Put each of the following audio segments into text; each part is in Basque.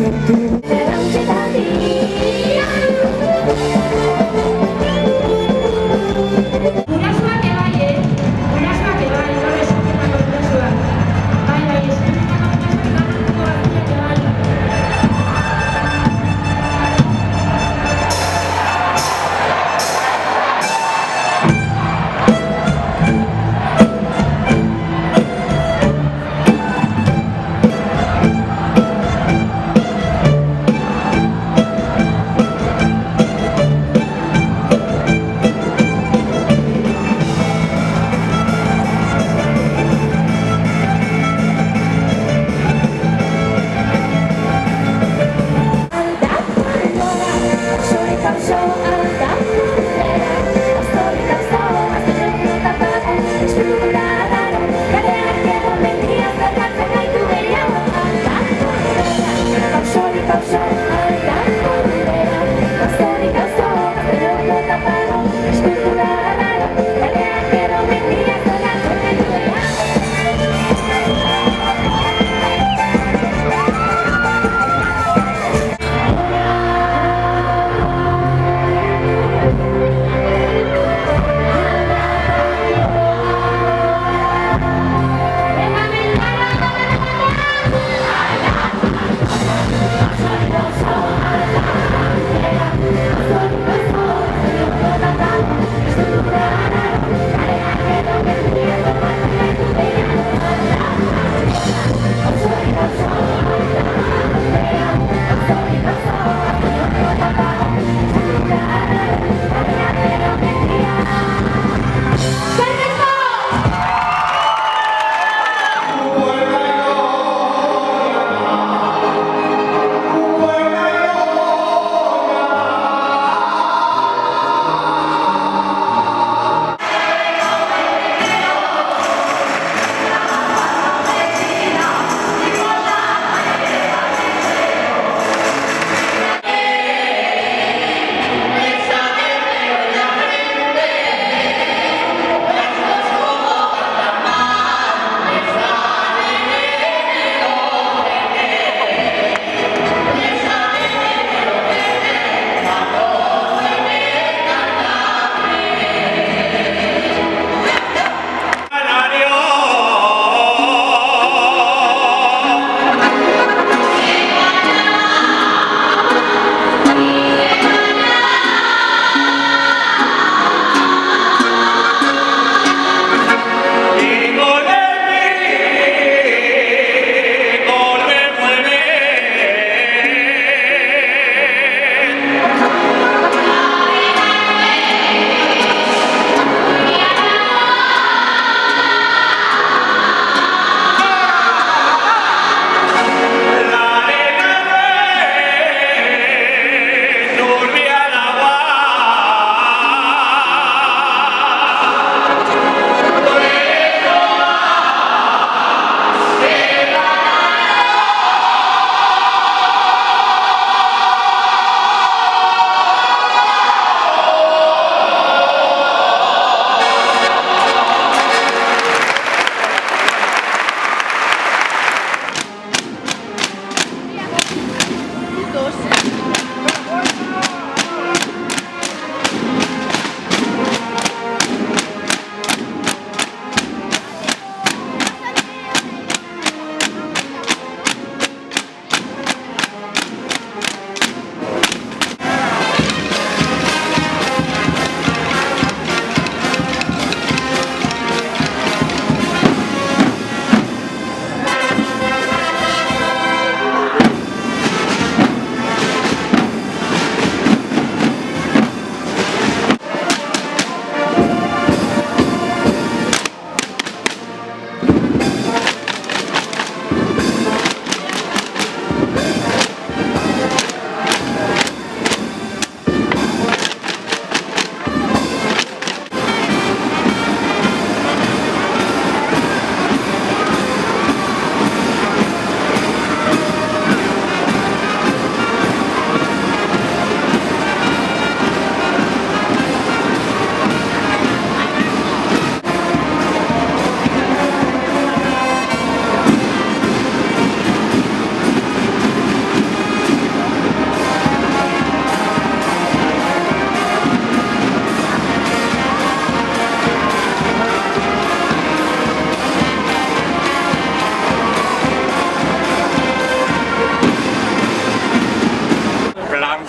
Let's go.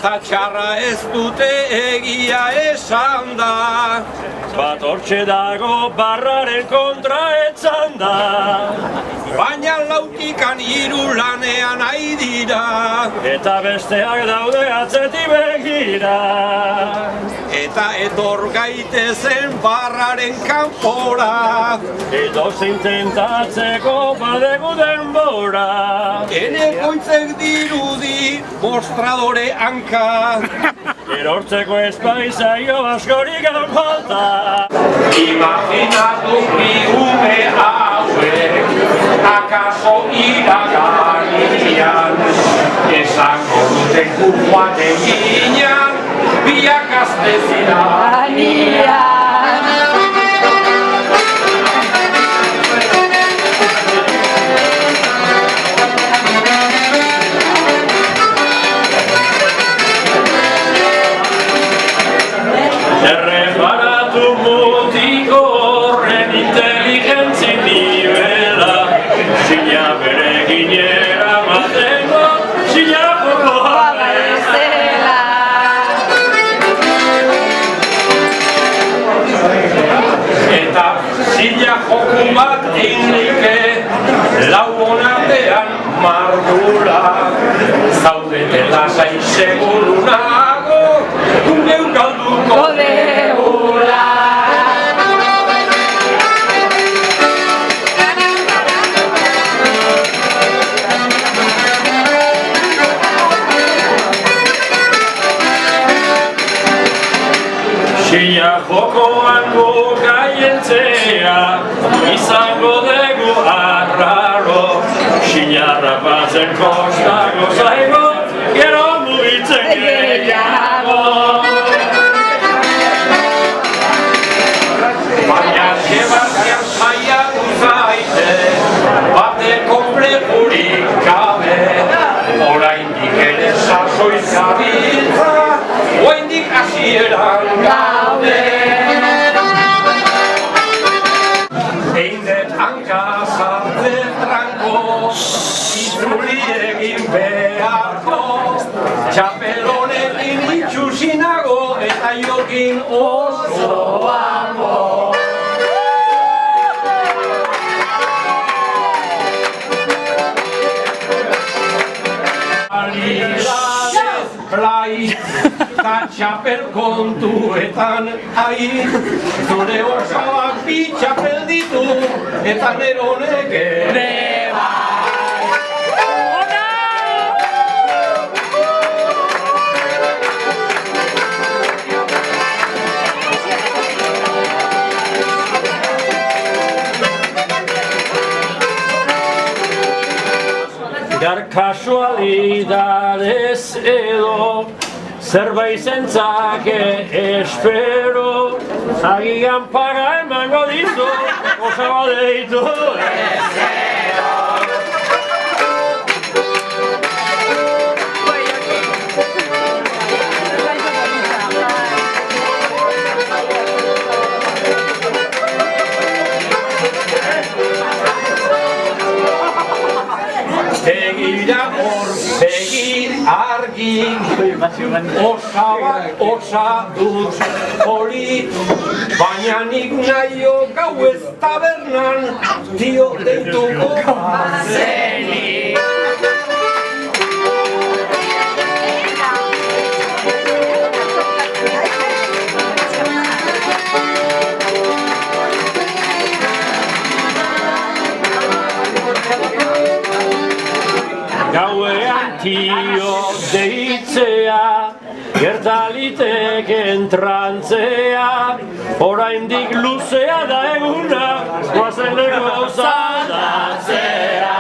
eta txarra ez dute egia esan da. Bat hortxe dago barraren kontra etzan da. Baina lautikan hiru lanean nahi dira. Eta besteak daude atzeti begira. Eta etor gaitezen barraren kanpora. Edoz intentatzeko badegu denbora. Enekoitzek dirudi mostradore hanka. Erortzeko espaizaio askorik falta. Imaginatu bi ume hauek, akaso iragarrian, esango duten kurroaten ginean, biak azte zira. Erreparatu mutiko horren inteligentzi nivela, sina berekin eramatengo, sina jokoa bezala. Eta sina joku bat einleike, lau honatean mardula, zaudete lasai segurunago, gure galduko deula. Sina jokoan gaientzea, izango dugu arraro, sina rapatzen kostago zaigo, gero mugitzen gehiago. Baina Sebastian saiatu zaite, bate konplexurik gabe, oraindik ere sasoi zabiltza, oraindik hasieran gaude. Eindet hanka sartzen tranko, itzuli egin beharko, txapelonekin itxusinago eta jokin osoago. Blai, eta txapel kontuetan hain, zure osoak bi txapel ditu, eta neronek ere bai. Gar kasualidadez edo, zerbait zentzake espero, agian paga emango ditu, osaba deitu ezero. Begira hor, begi argi, osabat osa dut hori, baina nik naio gauez tabernan, dio deituko bazeni. Gauean tio deitzea, gertaliteken trantzea, oraindik luzea da eguna, guazeneko zaldatzea.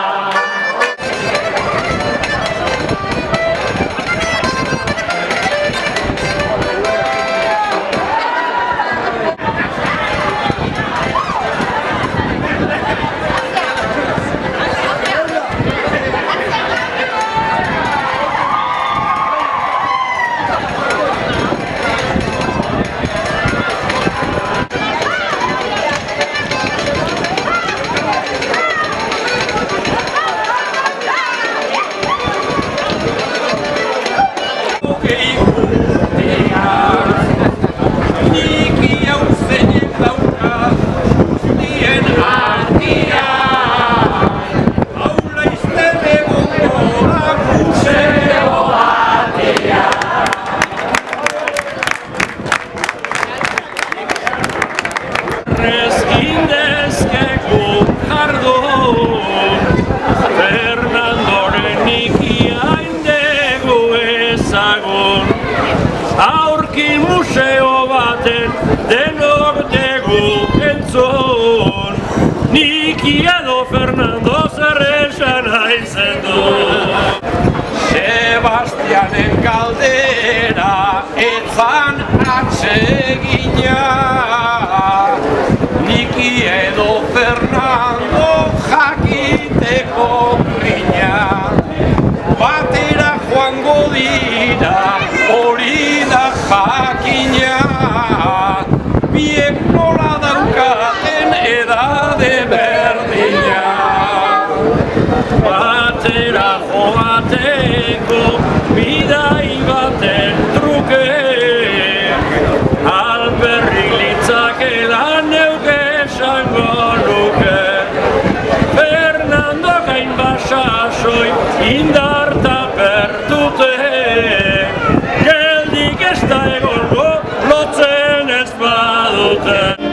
dezagun. Aurki museo baten denok dugu entzun. Niki edo Fernando zer esan haizen du. Sebastianen galdera etzan atsegina. Niki edo Fernando jakiteko grina. Batera joango dira hori da jakina. Biek nola daukaten edade berdina. Batera joateko bidai baten truke. Alberrik litzakela neuke esango nuke. Fernando gain basasoi indarta bertute. Geldik ez da egongo lotzen ez badute.